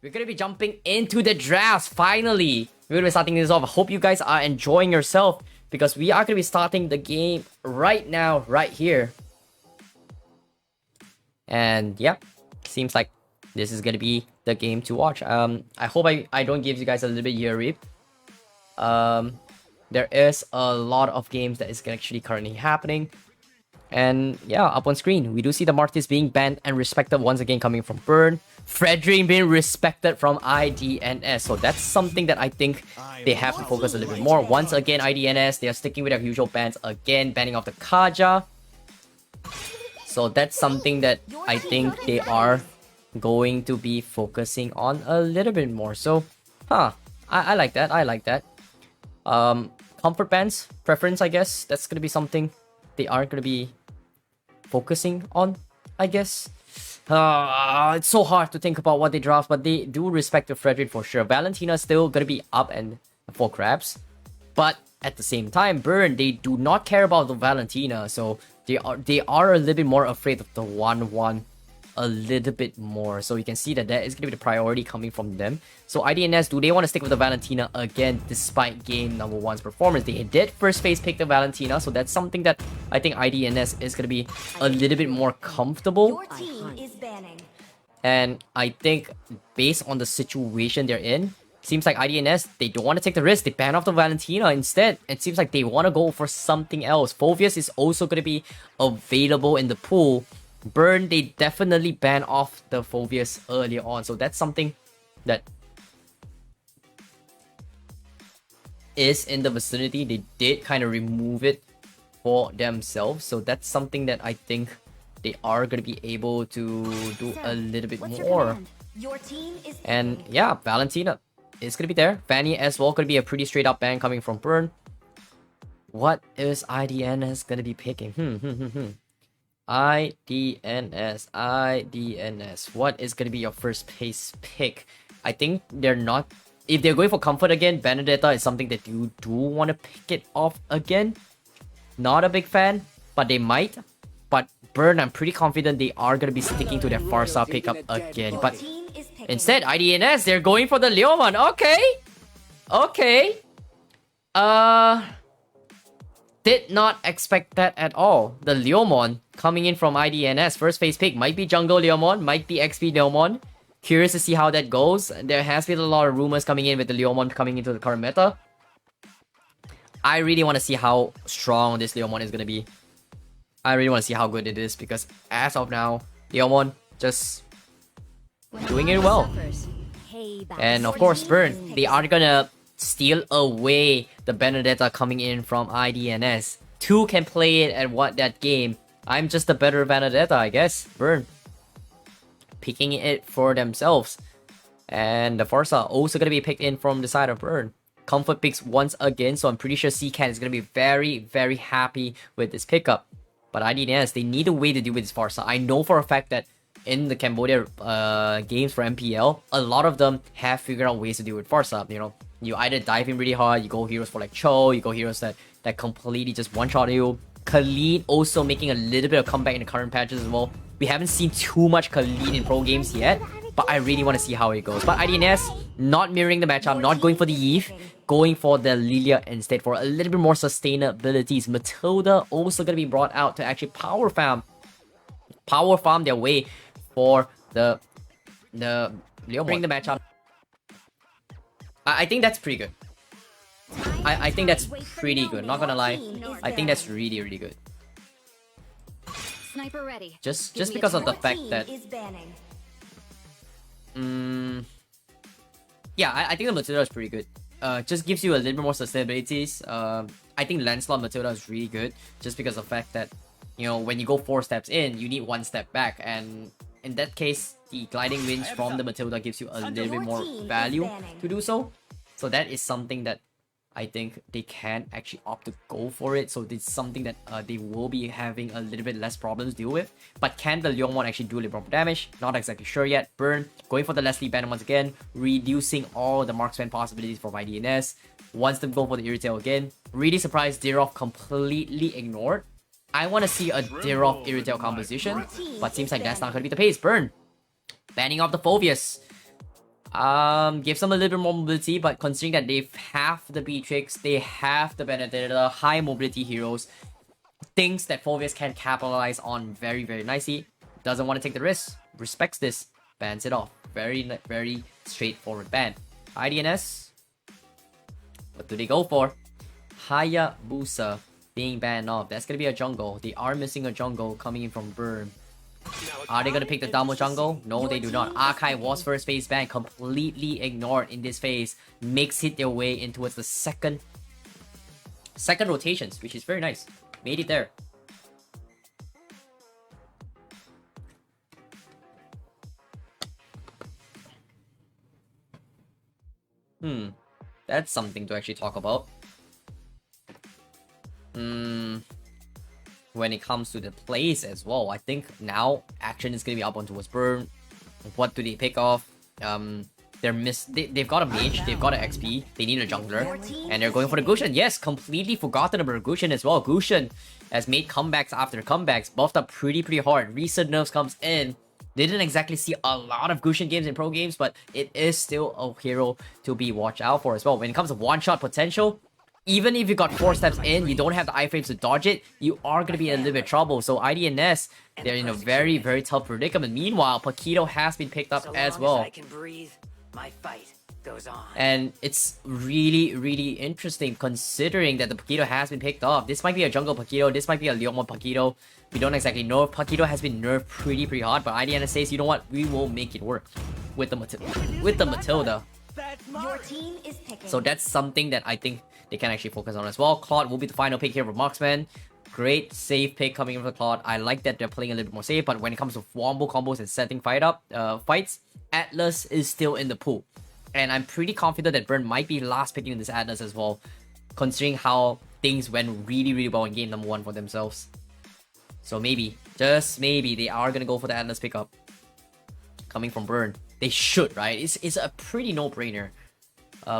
We're gonna be jumping into the drafts finally. We're gonna be starting this off. I hope you guys are enjoying yourself because we are gonna be starting the game right now, right here. And yeah, seems like this is gonna be the game to watch. I hope I don't give you guys a little bit year rip. There is a lot of games that is actually currently happening. And yeah, up on screen, we do see the Martis being banned and respected once again coming from Burn. Fredrin being respected from IDNS. So that's something that I think they have to focus a little bit more. Once again, IDNS, they are sticking with their usual bans again, banning off the Kaja. So that's something that I think they are going to be focusing on a little bit more. So, I like that. I like that. Comfort bans, preference, I guess. That's going to be something they are going to be focusing on, I guess. It's so hard to think about what they draft, but they do respect the Frederick for sure. Valentina is still gonna be up and for grabs, but at the same time, Burn, they do not care about the Valentina, so they are a little bit more afraid of the 1-1 a little bit more. So you can see that is gonna be the priority coming from them. So IDNS, do they want to stick with the Valentina again despite game number 1's performance? They did first phase pick the Valentina, so that's something that I think IDNS is gonna be a little bit more comfortable. And I think based on the situation they're in, seems like IDNS, they don't want to take the risk. They ban off the Valentina instead. It seems like they want to go for something else. Phoveus is also going to be available in the pool. Burn, they definitely ban off the Phoveus earlier on. So that's something that is in the vicinity. They did kind of remove it for themselves. So that's something that I think they are going to be able to do a little bit more. And yeah, Valentina is going to be there. Fanny as well, going to be a pretty straight up ban coming from Burn. What is IDNS going to be picking? IDNS. What is going to be your first pace pick? I think they're not... If they're going for comfort again, Benedetta is something that you do want to pick it off again. Not a big fan, but they might. But Burn, I'm pretty confident they are going to be sticking to their Farsa pickup again. But instead, IDNS, they're going for the Leomon. Okay. Did not expect that at all. The Leomon coming in from IDNS. First phase pick might be Jungle Leomon, might be XP Leomon. Curious to see how that goes. There has been a lot of rumors coming in with the Leomon coming into the current meta. I really want to see how strong this Leomon is going to be. I really want to see how good it is because as of now, Leomon just doing it well. And of course, Burn, they are gonna steal away the Benedetta coming in from IDNS. Two can play it at that game. I'm just a better Benedetta, I guess. Burn picking it for themselves. And the Farsa also gonna be picked in from the side of Burn. Comfort picks once again, so I'm pretty sure CCAT is gonna be very, very happy with this pickup. But IDNS, they need a way to deal with this Farsa. I know for a fact that in the Cambodia games for MPL, a lot of them have figured out ways to deal with Farsa. You know, you either dive in really hard, you go heroes for like Cho, you go heroes that completely just one-shot you. Khalid also making a little bit of comeback in the current patches as well. We haven't seen too much Khalid in pro games yet, but I really want to see how it goes. But IDNS, not mirroring the matchup, not going for the Eve, going for the Lilia instead for a little bit more sustainabilities. Matilda also going to be brought out to actually power farm their way for the Leo. Bring the matchup. I think that's pretty good. I think that's pretty good. Not gonna lie, I think that's really, really good. Sniper ready. Just because of the fact that yeah, I think the Matilda is pretty good. Just gives you a little bit more sustainabilities. I think Lancelot Matilda is really good just because of the fact that, you know, when you go 4 steps in, you need 1 step back, and in that case, the gliding winch from the Matilda gives you a little bit more value to do so. So that is something that I think they can actually opt to go for it. So it's something that they will be having a little bit less problems to deal with. But can the Leomon actually do a little more damage? Not exactly sure yet. Burn going for the Leslie banner once again, reducing all the marksman possibilities for IDNS. Wants them go for the Irritel again. Really surprised Dirov completely ignored. I want to see a Dirov Irritel composition, but seems like that's not going to be the case. Burn banning off the Phoveus. Gives them a little bit more mobility, but considering that they have the Beatrix, they have the Benedict, the high mobility heroes, things that Phoveus can capitalize on very, very nicely. Doesn't want to take the risk, respects this, bans it off. Very, very straightforward ban. IDNS, what do they go for? Hayabusa being banned off. That's gonna be a jungle. They are missing a jungle coming in from Burn. Are they gonna pick the Damo jungle? No, they do not. Archive was first phase ban, completely ignored in this phase. Makes it their way in towards the second rotations, which is very nice. Made it there. That's something to actually talk about. When it comes to the plays as well, I think now action is gonna be up on towards Burn. What do they pick off? They've got a mage, they've got an XP, they need a jungler, and they're going for the Gusion. Yes, completely forgotten about Gusion as well. Gusion has made comebacks after comebacks, buffed up pretty hard. Recent nerfs comes in. They didn't exactly see a lot of Gusion games in pro games, but it is still a hero to be watched out for as well. When it comes to one-shot potential, even if you got 4 steps in, you don't have the iframes to dodge it, you are going to be in a little bit of trouble. So IDNS, they're in a very, very tough predicament. Meanwhile, Paquito has been picked up as well. I can breathe, my fight goes on. And it's really interesting considering that the Paquito has been picked up. This might be a jungle Paquito, this might be a Leomon Paquito. We don't exactly know if Paquito has been nerfed pretty hard, but IDNS says, you know what, we will make it work with the Matilda. Your team is picking. So that's something that I think they can actually focus on as well. Claude will be the final pick here for Marksman. Great safe pick coming in from Claude. I like that they're playing a little bit more safe, but when it comes to wombo combos and setting fights, Atlas is still in the pool. And I'm pretty confident that Burn might be last picking this Atlas as well, considering how things went really well in game number 1 for themselves. So maybe, just maybe, they are gonna go for the Atlas pickup. Coming from Burn. They should, right? It's a pretty no-brainer.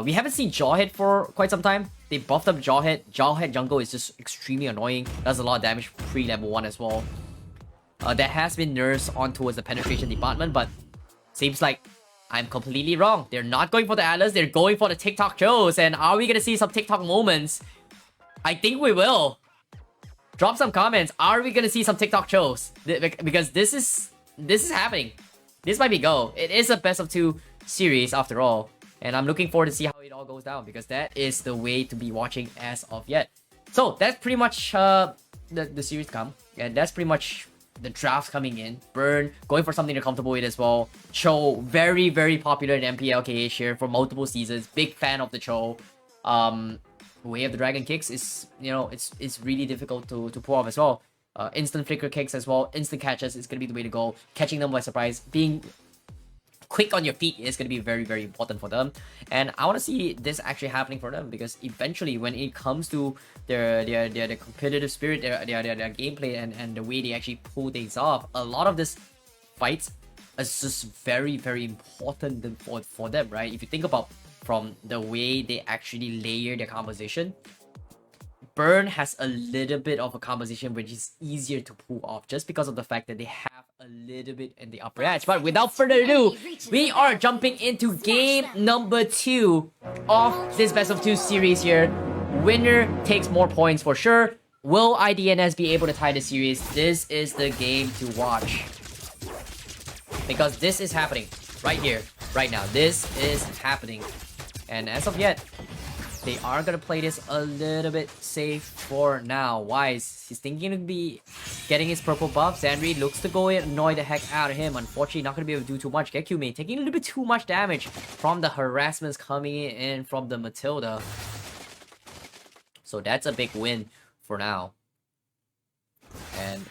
We haven't seen Jawhead for quite some time. They buffed up Jawhead. Jawhead jungle is just extremely annoying. Does a lot of damage pre-level 1 as well. There has been nerfs on towards the penetration department, but seems like I'm completely wrong. They're not going for the Atlas, they're going for the TikTok shows. And are we gonna see some TikTok moments? I think we will. Drop some comments. Are we gonna see some TikTok shows? Because this is happening. This might be go. It is a best of 2 series after all. And I'm looking forward to see how it all goes down, because that is the way to be watching as of yet. So that's pretty much the series come. And that's pretty much the drafts coming in. Burn, going for something they're comfortable with as well. Cho, very popular in MLBB here for multiple seasons. Big fan of the Cho. Way of the Dragon kicks is, you know, it's really difficult to pull off as well. Instant flicker kicks as well, instant catches is going to be the way to go. Catching them by surprise, being quick on your feet is going to be very important for them. And I want to see this actually happening for them, because eventually when it comes to their competitive spirit, their gameplay and the way they actually pull things off, a lot of this fights is just very important for them, right? If you think about from the way they actually layer their composition, Burn has a little bit of a composition which is easier to pull off, just because of the fact that they have a little bit in the upper edge. But without further ado, we are jumping into game number 2 of this best of 2 series here. Winner takes more points for sure. Will IDNS be able to tie the series? This is the game to watch, because this is happening right here, right now. This is happening. And as of yet, they are gonna play this a little bit safe for now. Wise, he's thinking to be getting his purple buff. Zandri looks to go and annoy the heck out of him. Unfortunately, not gonna be able to do too much. Gekyu Mei taking a little bit too much damage from the harassments coming in from the Matilda. So that's a big win for now. And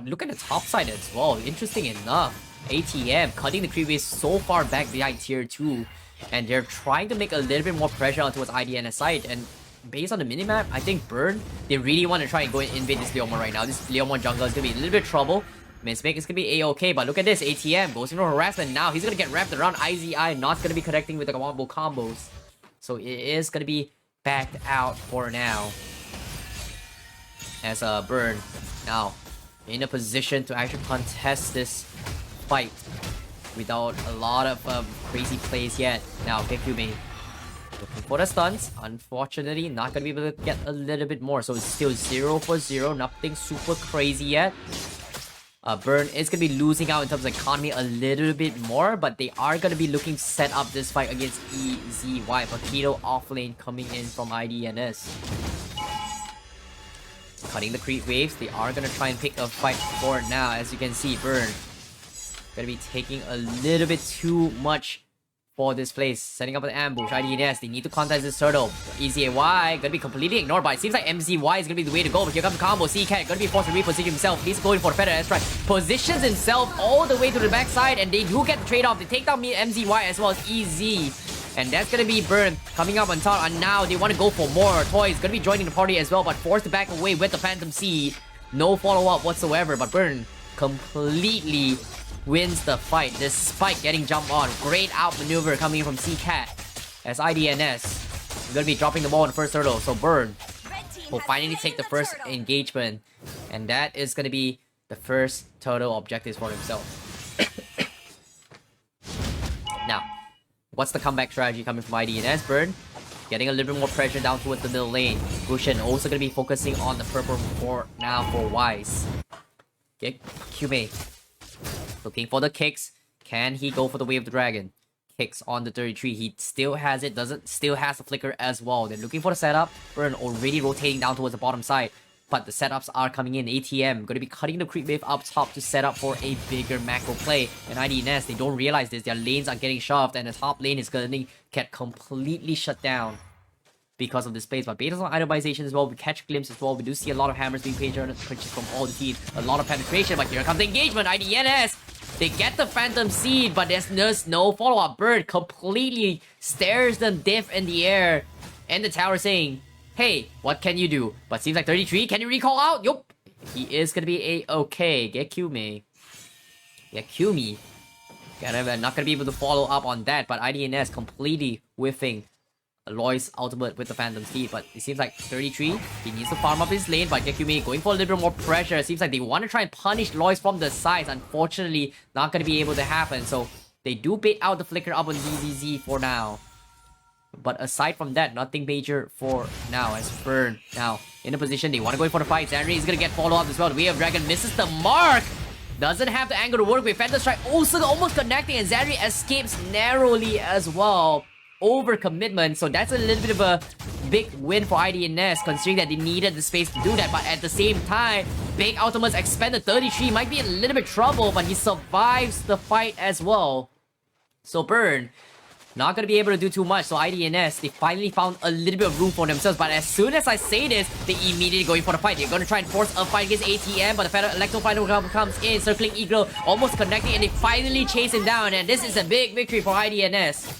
look at the top side as well. Interesting enough, ATM cutting the creep wave so far back behind tier 2. And they're trying to make a little bit more pressure on towards IDNS side. And based on the minimap, I think Burn, they really want to try and go and invade this Leomon right now. This Leomon jungle is going to be a little bit of trouble. Mismake is going to be a-okay, but look at this. ATM goes into harassment now. He's going to get wrapped around IZI, not going to be connecting with the combo combos. So it is going to be backed out for now. As Burn now in a position to actually contest this fight. without a lot of crazy plays yet. Now, Gekumi looking for the stuns. Unfortunately, not gonna be able to get a little bit more. So it's still 0 for 0. Nothing super crazy yet. Burn is gonna be losing out in terms of economy a little bit more, but they are gonna be looking to set up this fight against EZY. Paquito off lane coming in from IDNS. Cutting the creep waves. They are gonna try and pick a fight for it now. As you can see, Burn gonna be taking a little bit too much for this place. Setting up an ambush. IDNS, they need to contest this turtle. EZY gonna be completely ignored, but it seems like MZY is gonna be the way to go. But here comes the combo. CCat gonna be forced to reposition himself. He's going for the feather airstrike. Positions himself all the way to the backside, and they do get the trade off. They take down MZY as well as EZ. And that's gonna be Burn coming up on top. And now they want to go for more. Toys gonna be joining the party as well, but forced to back away with the Phantom Seed. No follow-up whatsoever, but Burn completely wins the fight despite getting jumped on. Great outmaneuver coming in from CCat as IDNS is gonna be dropping the ball on the first turtle. So Burn will finally take the first engagement, and that is gonna be the first turtle objectives for himself. Now, what's the comeback strategy coming from IDNS? Burn getting a little bit more pressure down towards the middle lane. Gushin also gonna be focusing on the purple for now for Wise. Okay, Kyume looking for the kicks. Can he go for the Wave of the Dragon? Kicks on the 33. He still has it. Still has the flicker as well. They're looking for the setup. Burn already rotating down towards the bottom side. But the setups are coming in. ATM going to be cutting the creep wave up top to set up for a bigger macro play. And IDNS, they don't realize this. Their lanes are getting shoved, and the top lane is going to get completely shut down because of this space. But based on itemization as well, we catch a glimpse as well. We do see a lot of hammers being paid from all the teams. A lot of penetration, but here comes the engagement. IDNS, they get the Phantom Seed, but there's just no follow-up. Bird completely stares them diff in the air. And the tower saying, hey, what can you do? But seems like 33, can you recall out? Yup. He is gonna be a-okay. Gekumi. Gekumi. Not gonna be able to follow up on that, but IDNS completely whiffing Loy's ultimate with the Phantom Seed. But it seems like 33, he needs to farm up his lane, but Gekumi going for a little bit more pressure. It seems like they want to try and punish Loy's from the sides. Unfortunately, not going to be able to happen. So they do bait out the flicker up on ZZZ for now. But aside from that, nothing major for now. As Burn now in a position, they want to go in for the fight. Zanri is going to get follow up as well. The Way of Dragon misses the mark. Doesn't have the angle to work with. Phantom Strike also almost connecting, and Zanri escapes narrowly as well. Over commitment, so that's a little bit of a big win for IDNS, considering that they needed the space to do that. But at the same time, big ultimates expended. 33 might be in a little bit trouble, but he survives the fight as well. So Burn not gonna be able to do too much. So IDNS, they finally found a little bit of room for themselves. But as soon as I say this, they immediately going for the fight. They're gonna try and force a fight against ATM, but the Electro Final comes in, circling Eagle, almost connecting, and they finally chase him down. And this is a big victory for IDNS.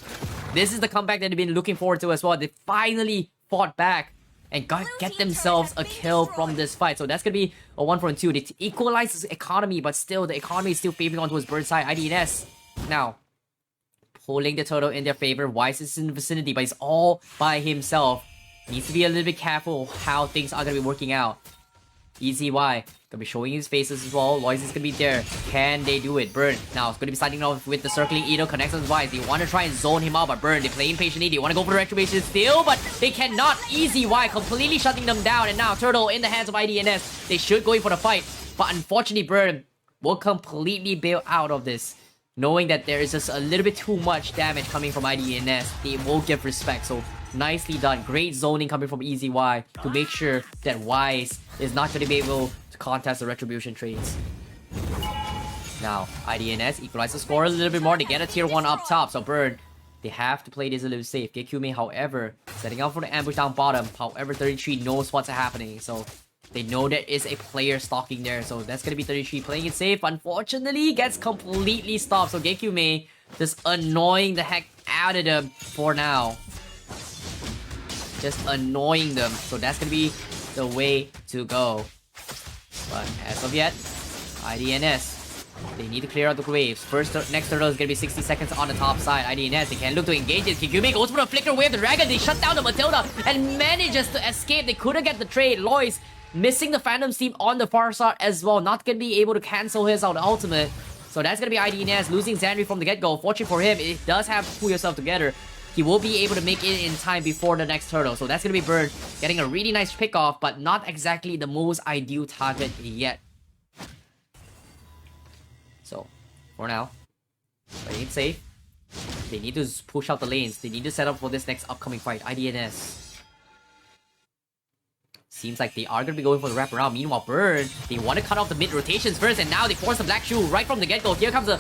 This is the comeback that they've been looking forward to as well. They finally fought back and get themselves a kill from this fight. So that's going to be a 1-2. They equalize the economy, but still, the economy is still favoring on towards Bird's side. IDNS now pulling the turtle in their favor. Wise is in the vicinity, but he's all by himself. Needs to be a little bit careful how things are going to be working out. EZY gonna be showing his faces as well. Lois is gonna be there. Can they do it? Burn now it's gonna be starting off with the circling Edo. Connects with Wise. They want to try and zone him out, but Burn, they play impatiently. They want to go for the retribution still, but they cannot. EZY completely shutting them down, and now Turtle in the hands of IDNS. They should go in for the fight, but unfortunately Burn will completely bail out of this, knowing that there is just a little bit too much damage coming from IDNS. They will give respect. So nicely done. Great zoning coming from EZY to make sure that Wise is not going to be able to contest the retribution trades. Now, IDNS equalize the score a little bit more. They get a tier 1 up top. So Burn, they have to play this a little safe. Gekumi, however, setting up for the ambush down bottom. However, 33 knows what's happening. So they know there is a player stalking there. So that's going to be 33 playing it safe. Unfortunately, gets completely stopped. So Gekumi just annoying the heck out of them for now. Just annoying them. So that's going to be the way to go. But as of yet, IDNS, they need to clear out the waves. Next turtle is going to be 60 seconds on the top side. IDNS, they can look to engage it. Kigumi goes for a flicker wave. The Dragon, they shut down the Matilda and manages to escape. They couldn't get the trade. Lois missing the Phantom Steam on the far side as well. Not going to be able to cancel his out ultimate. So that's gonna be IDNS losing Xandri from the get-go. Fortunate for him, it does have to pull yourself together. He will be able to make it in time before the next turtle. So that's gonna be Burn getting a really nice pick-off, but not exactly the most ideal target yet. So, for now, playing it safe. They need to push out the lanes. They need to set up for this next upcoming fight. IDNS. Seems like they are going to be going for the wraparound. Meanwhile, Burn, they want to cut off the mid rotations first, and now they force the black shoe right from the get-go. Here comes the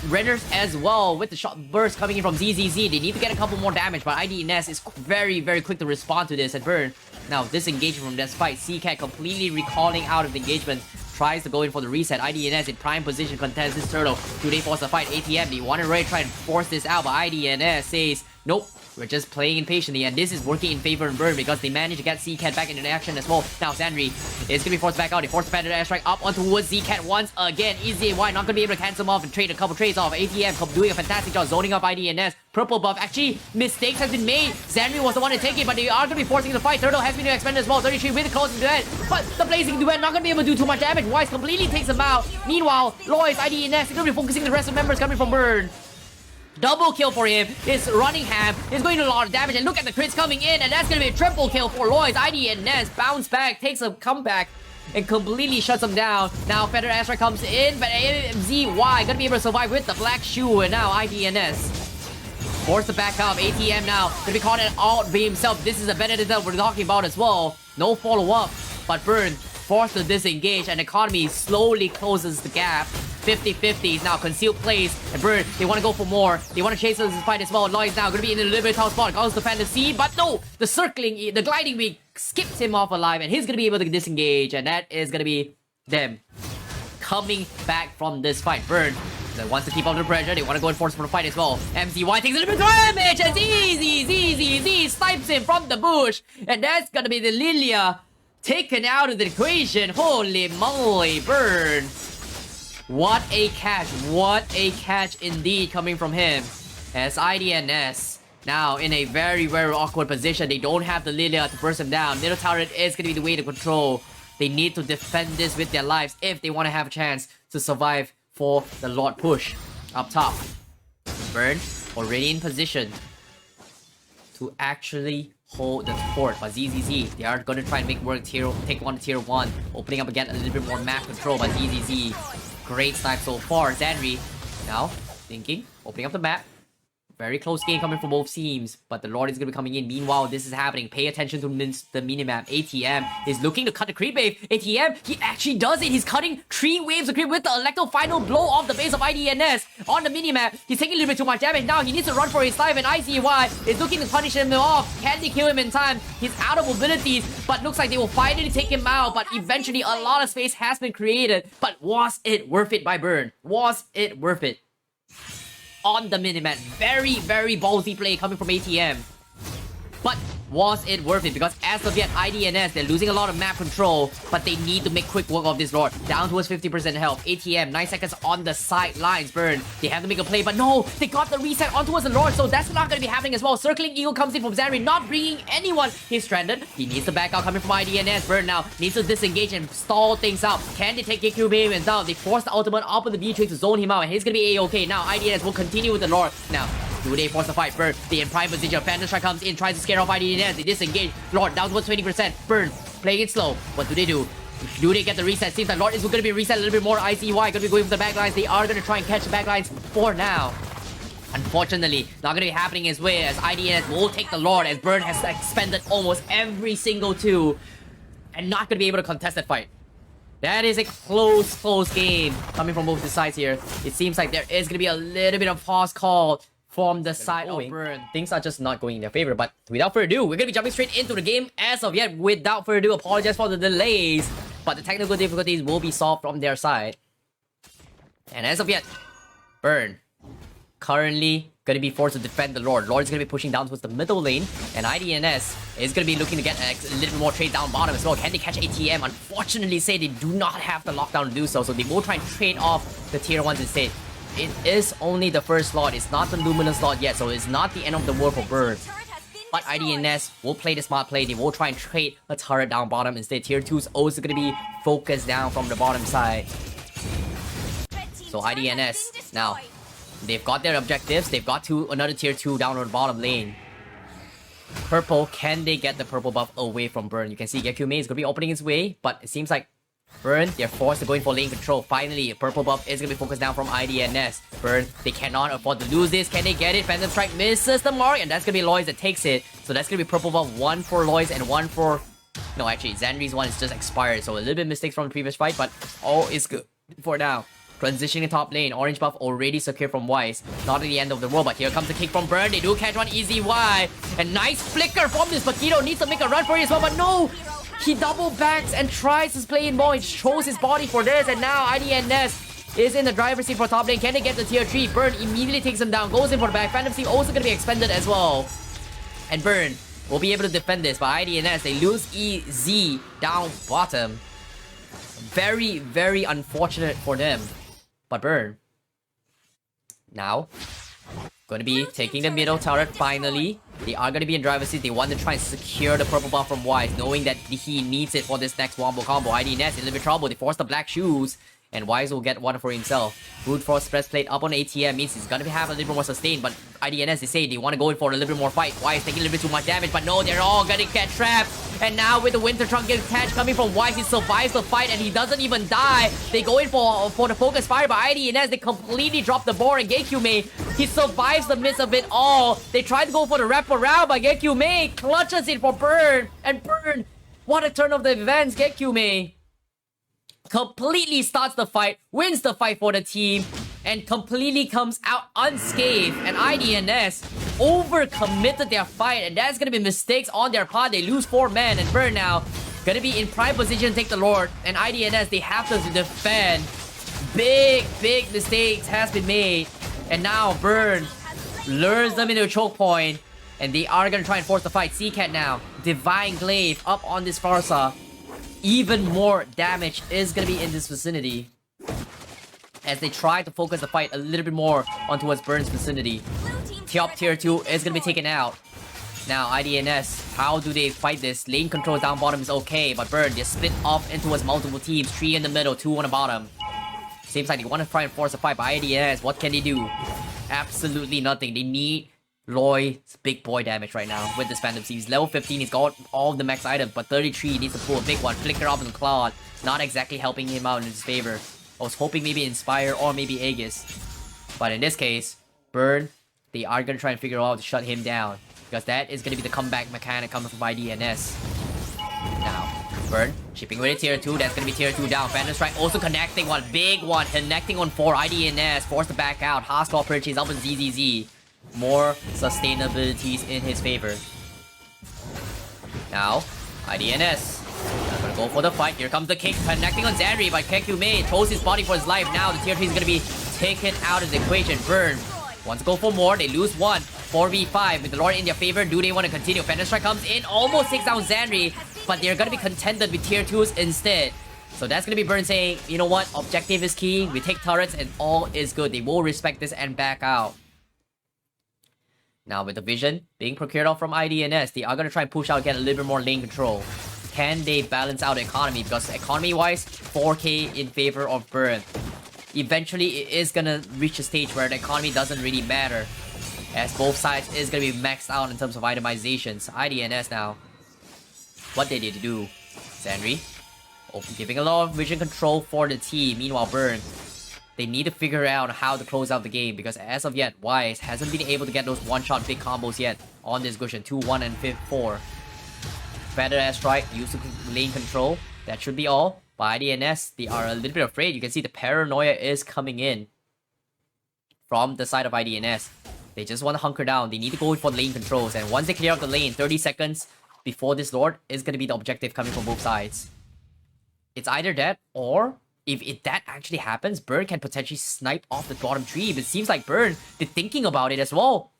renders as well with the shot burst coming in from ZZZ. They need to get a couple more damage, but IDNS is very, very quick to respond to this. And Burn, now disengaging from this fight. CCAT completely recalling out of the engagement. Tries to go in for the reset. IDNS in prime position contests this turtle. Do they force the fight? ATM, they want to really try and force this out, but IDNS says, nope, we're just playing impatiently, and this is working in favor of Burn because they managed to get CCAT back into action as well. Now Xandri is going to be forced back out. They force the Panther airstrike up onto towards ZCAT once again. EZAY not going to be able to cancel him off and trade a couple trades off. ATM doing a fantastic job zoning up IDNS. Purple buff. Actually, mistakes have been made. Xandri was the one to take it, but they are going to be forcing the fight. Turtle has been expanded as well. 33 with the closing duet, but the blazing duet not going to be able to do too much damage. Wise completely takes him out. Meanwhile, Lois, IDNS, is going to be focusing the rest of members coming from Burn. Double kill for him. It's running ham. It's going to do a lot of damage. And look at the crits coming in. And that's going to be a triple kill for Lois. IDNS bounce back, takes a comeback, and completely shuts him down. Now Feather Astra comes in, but MZY gonna be able to survive with the black shoe. And now IDNS forced to back up. ATM now gonna be caught out by himself. This is a benefit that we're talking about as well. No follow-up, but Burn forced to disengage, and Economy slowly closes the gap. 50-50 is now concealed plays, and Burn, they want to go for more. They want to chase this fight as well. Lloyd's now going to be in a little bit tough spot. Calls the fantasy, but no! The gliding week skips him off alive, and he's going to be able to disengage, and that is going to be them coming back from this fight. Burn wants to keep up the pressure. They want to go and force for the fight as well. MZY takes a little bit of damage, and ZZZ snipes him from the bush, and that's going to be the Lilia taken out of the equation. Holy moly, Burn. What a catch indeed coming from him. As IDNS now in a very, very awkward position. They don't have the Lilia to burst him down. Middle turret is going to be the way to control. They need to defend this with their lives if they want to have a chance to survive for the Lord push. Up top, Burn already in position to actually hold the fort, but ZZZ, they are going to try and make work take one to tier 1, opening up again a little bit more map control, but ZZZ, great snipe so far. Xandri now thinking, opening up the map. Very close game coming from both teams, but the Lord is going to be coming in. Meanwhile, this is happening. Pay attention to the minimap. ATM is looking to cut the creep wave. ATM, he actually does it. He's cutting 3 waves of creep with the Electro final blow off the base of IDNS on the minimap. He's taking a little bit too much damage. Now he needs to run for his life, and ICY is looking to punish him off. Can they kill him in time? He's out of mobilities, but looks like they will finally take him out. But eventually, a lot of space has been created. But was it worth it by Burn? Was it worth it? On the minimap, very, very ballsy play coming from ATM. But was it worth it? Because as of yet, IDNS, they're losing a lot of map control, but they need to make quick work of this Lord. Down towards 50% health. ATM, 9 seconds on the sidelines. Burn, they have to make a play, but no, they got the reset on towards the Lord, so that's not going to be happening as well. Circling Eagle comes in from Xandri, not bringing anyone. He's stranded. He needs to back out coming from IDNS. Burn now needs to disengage and stall things out. Can they take KQ Baymans down? They force the ultimate up on the B-Trick to zone him out, and he's going to be A-OK. Now IDNS will continue with the Lord. Now, do they force the fight? Burn, they in prime position. Phantom Strike comes in, tries to scare off IDNS. They disengage. Lord down towards 20%. Burn, playing it slow. What do they do? Do they get the reset? Seems like Lord is going to be reset a little bit more. ICY going to be going for the backlines. They are going to try and catch the backlines for now. Unfortunately, not going to be happening his way, as IDNS will take the Lord, as Burn has expended almost every single 2 and not going to be able to contest that fight. That is a close game coming from both the sides here. It seems like there is going to be a little bit of pause call from the side of Burn. Things are just not going in their favor, but without further ado, we're going to be jumping straight into the game as of yet. Without further ado, apologize for the delays, but the technical difficulties will be solved from their side. And as of yet, Burn currently going to be forced to defend the Lord. Lord is going to be pushing down towards the middle lane, and IDNS is going to be looking to get a little bit more trade down bottom as well. Can they catch ATM? Unfortunately, say they do not have the lockdown to do so, so they will try and trade off the tier 1s instead. It is only the first slot. It's not the Luminous slot yet, so it's not the end of the world for Burn. But IDNS will play the smart play. They will try and trade a turret down bottom instead. Tier 2 is also going to be focused down from the bottom side. So IDNS, now, they've got their objectives. They've got another tier 2 down on the bottom lane. Purple, can they get the purple buff away from Burn? You can see Gekyu Mei is going to be opening his way, but it seems like Burn, they're forced to go in for lane control. Finally, purple buff is going to be focused down from IDNS. Burn, they cannot afford to lose this. Can they get it? Phantom Strike misses the mark, and that's going to be Lois that takes it. So that's going to be purple buff, 1 for Lois and 1 for... No, actually, Xandri's one is just expired, so a little bit mistakes from the previous fight, but all is good for now. Transitioning top lane, orange buff already secured from Wise. Not at the end of the world, but here comes the kick from Burn. They do catch one easy Y. And nice flicker from this. Paquito needs to make a run for it as well, but no! He double backs and tries to play in more. He shows his body for this, and now IDNS is in the driver's seat for top lane. Can they get the tier 3? Burn immediately takes him down, goes in for the back. Phantom Steam also going to be expended as well. And Burn will be able to defend this, but IDNS, they lose EZ down bottom. Very, very unfortunate for them. But Burn, now, going to be taking the middle turret finally. They are going to be in driver's seat. They want to try and secure the purple buff from Wise, knowing that he needs it for this next wombo combo. IDNS in a little bit trouble. They force the black shoes, and Wise will get one for himself. Brute Force Press Plate up on ATM means he's going to have a little bit more sustain, but IDNS, they say they want to go in for a little bit more fight. Wise taking a little bit too much damage, but no, they're all going to get trapped. And now with the Winter Trunk attach coming from Wise, he survives the fight and he doesn't even die. They go in for the focus fire, but IDNS, they completely drop the board, and Gekyu Mei, he survives the midst of it all. They try to go for the wrap around, but Gekyu Mei clutches it for Burn. And Burn, what a turn of the events. Gekyu Mei completely starts the fight, wins the fight for the team, and completely comes out unscathed. And IDNS overcommitted their fight, and that's gonna be mistakes on their part. They lose 4 men, and Burn now gonna be in prime position to take the Lord. And IDNS, they have to defend. Big mistakes has been made, and now Burn lures them into a choke point, and they are gonna try and force the fight. Seacat now, Divine Glaive up on this Farsa. Even more damage is gonna be in this vicinity as they try to focus the fight a little bit more on towards Burn's vicinity. Top tier 2 is gonna be taken out. Now IDNS, how do they fight this? Lane control down bottom is okay, but Burn, they split off into towards multiple teams. 3 in the middle, 2 on the bottom. Seems like they want to try and force a fight, but IDNS, what can they do? Absolutely nothing. They need Loy's big boy damage right now with this Phantom Steam. He's level 15, he's got all the max items, but 33 needs to pull a big one. Flicker up in the Claw, not exactly helping him out in his favor. I was hoping maybe Inspire or maybe Aegis. But in this case, Burn, they are going to try and figure out how to shut him down, because that is going to be the comeback mechanic coming from IDNS. Now, Burn, shipping with a tier 2, that's going to be tier 2 down. Phantom Strike also connecting one, big one, connecting on 4. IDNS, forced to back out. Hostile purchase up in ZZZ. More sustainabilities in his favor. Now, IDNS, they're gonna go for the fight. Here comes the kick, connecting on Xandri, but Gekyu Mei throws his body for his life. Now the tier 3 is gonna be taken out of the equation. Burn wants to go for more. They lose 1. 4v5 with the Lord in their favor. Do they want to continue? Phantom Strike comes in, almost takes down Xandri, but they're gonna be contented with tier 2s instead. So that's gonna be Burn saying, you know what, objective is key. We take turrets and all is good. They will respect this and back out. Now with the vision being procured off from IDNS, they are going to try and push out, get a little bit more lane control. Can they balance out the economy? Because economy-wise, 4k in favor of Burn. Eventually, it is going to reach a stage where the economy doesn't really matter, as both sides is going to be maxed out in terms of itemizations. IDNS now, what they need to do. Xandri, giving a lot of vision control for the team. Meanwhile, Burn, they need to figure out how to close out the game, because as of yet, Wise hasn't been able to get those one-shot big combos yet on this Gushin. 2, 1, and 4. Feather Air Strike, use the lane control. That should be all. By IDNS, they are a little bit afraid. You can see the paranoia is coming in from the side of IDNS. They just want to hunker down. They need to go for lane controls, and once they clear out the lane, 30 seconds before this Lord is going to be the objective coming from both sides. It's either that, or if that actually happens, Burn can potentially snipe off the bottom 3. But it seems like Burn, they're thinking about it as well.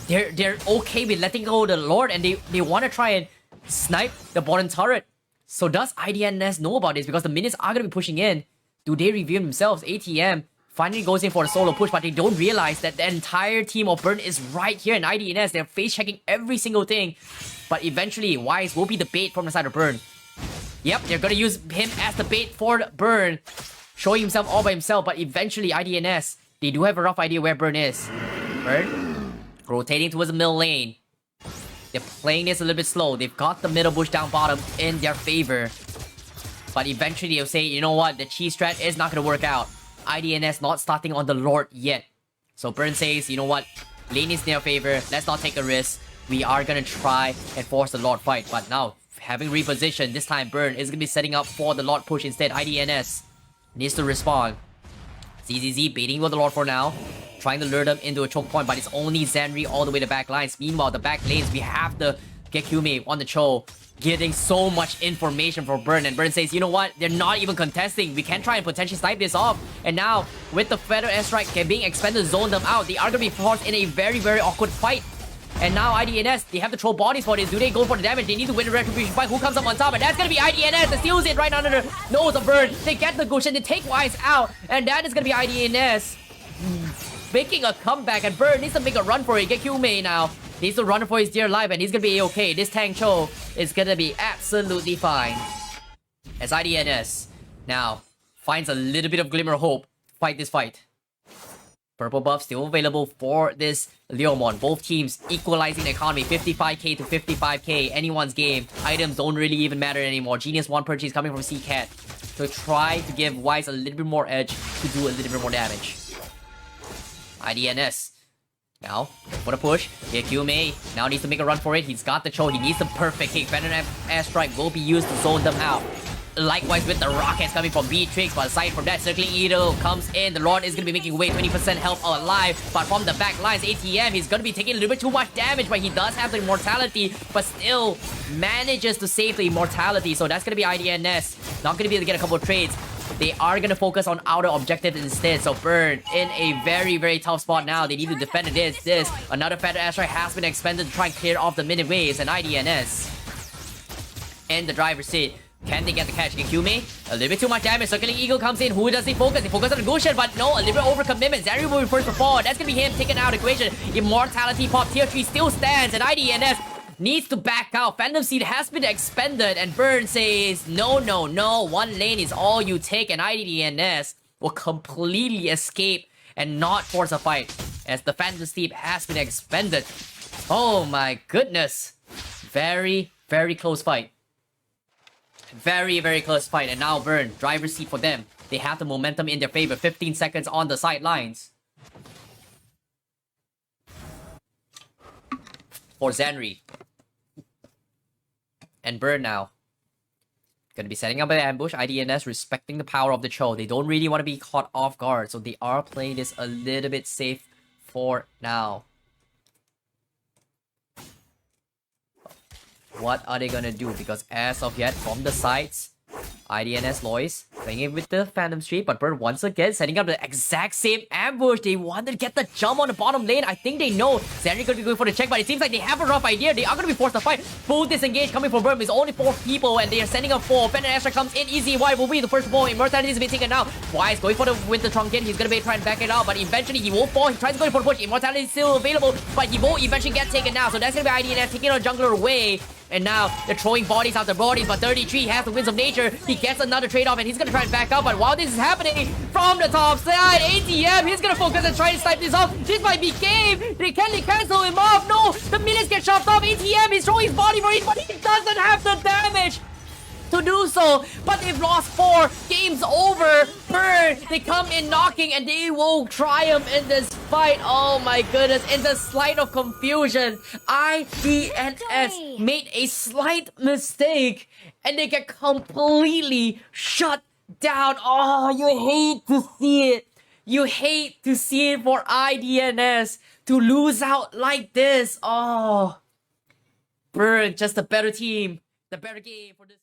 They're okay with letting go of the Lord, and they want to try and snipe the bottom turret. So does IDNS know about this? Because the minions are going to be pushing in. Do they reveal themselves? ATM finally goes in for the solo push, but they don't realize that the entire team of Burn is right here in IDNS. They're face checking every single thing. But eventually, Wise will be the bait from the side of Burn. Yep, they're gonna use him as the bait for Burn. showing himself all by himself, but eventually IDNS, they do have a rough idea where Burn is. Burn rotating towards the middle lane. They're playing this a little bit slow. They've got the middle bush down bottom in their favor. But eventually they'll say, you know what, the cheese strat is not going to work out. IDNS not starting on the Lord yet. So Burn says, you know what, lane is in their favor. Let's not take a risk. We are going to try and force the Lord fight. But now, having repositioned, this time Burn is going to be setting up for the Lord push instead. IDNS needs to respond. ZZZ baiting with the Lord for now. Trying to lure them into a choke point, but it's only Zenri all the way to back lines. Meanwhile, the back lanes, we have the Gekume on the Cho. Getting so much information from Burn, and Burn says, you know what, they're not even contesting. We can try and potentially snipe this off. And now, with the Feather Airstrike being expanded, zone them out, they are going to be forced in a very, very awkward fight. And now IDNS, they have to throw bodies for this. Do they go for the damage? They need to win the retribution fight. Who comes up on top? And that's going to be IDNS that steals it right under the nose of Burn. They get the Gushin, they take Wise out, and that is going to be IDNS making a comeback, and Burn needs to make a run for it. Gekume now needs to run for his dear life, and he's gonna be okay. This Tang Cho is gonna be absolutely fine. As IDNS now finds a little bit of glimmer of hope to fight this fight. Purple buff still available for this Leomon. Both teams equalizing the economy, 55k to 55k. Anyone's game. Items don't really even matter anymore. Genius 1 purchase coming from CCAT to try to give Wise a little bit more edge to do a little bit more damage. IDNS now for the push. Gekume now needs to make a run for it. He's got the Cho. He needs the perfect kick. Venom Airstrike will be used to zone them out. Likewise with the rockets coming from Beatrix, but aside from that, Circling Eagle comes in. The Lord is going to be making away, 20% health alive, but from the back lines, ATM, he's going to be taking a little bit too much damage, but he does have the immortality, but still manages to save the immortality. So that's going to be IDNS. Not going to be able to get a couple of trades. They are going to focus on outer objectives instead. So Burn in a very, very tough spot now. They need to defend against this. Another Feather Airstrike has been expended to try and clear off the minute waves. And IDNS in the driver's seat. Can they get the catch? Gekume, a little bit too much damage. Circling Eagle comes in. Who does he focus? He focuses on the Gushin, but no, a little bit overcommitment. Zeri will be first to fall. That's going to be him taken out of the equation. Immortality pop tier 3 still stands. And IDNS needs to back out. Phantom Seed has been expended, and Burn says, no, no, no. One lane is all you take, and IDNS will completely escape and not force a fight, as the Phantom Seed has been expended. Oh my goodness. Very, very close fight. Very, very close fight, and now Burn, driver's seat for them. They have the momentum in their favor. 15 seconds on the sidelines. For Zenri. And Burn now. Gonna be setting up an ambush. IDNS respecting the power of the Cho. They don't really want to be caught off guard, so they are playing this a little bit safe for now. What are they gonna do? Because as of yet, from the sides, IDNS Lois playing it with the Phantom Street, but Burn once again setting up the exact same ambush. They want to get the jump on the bottom lane. I think they know Zenri gonna be going for the check, but it seems like they have a rough idea. They are gonna be forced to fight. Full disengage coming from Burn. It's only 4 people, and they are sending up 4. Phantom Astra comes in easy. Why will be the first ball? Immortality is being taken out. Wise going for the Winter Trunking. He's gonna be trying to back it out, but eventually he won't fall. He tries to go for the push. Immortality is still available, but he won't eventually get taken out. So that's gonna be IDNS taking our jungler away. And now they're throwing bodies after bodies, but 33 has the Winds of Nature. He gets another trade-off, and he's gonna try and back up. But while this is happening, from the top side, ATM, he's gonna focus and try to snipe this off. This might be game. They cancel him off. No, the minions get shoved off. ATM, he's throwing his body for it, but he doesn't have the damage to do so. But they've lost 4. Game's over. Burn, they come in knocking, and they will triumph in this fight. Oh my goodness. In the slight of confusion, IDNS made a slight mistake, and they get completely shut down. Oh, you hate to see it. You hate to see it for IDNS to lose out like this. Oh, Burn, just a better team, the better game for this.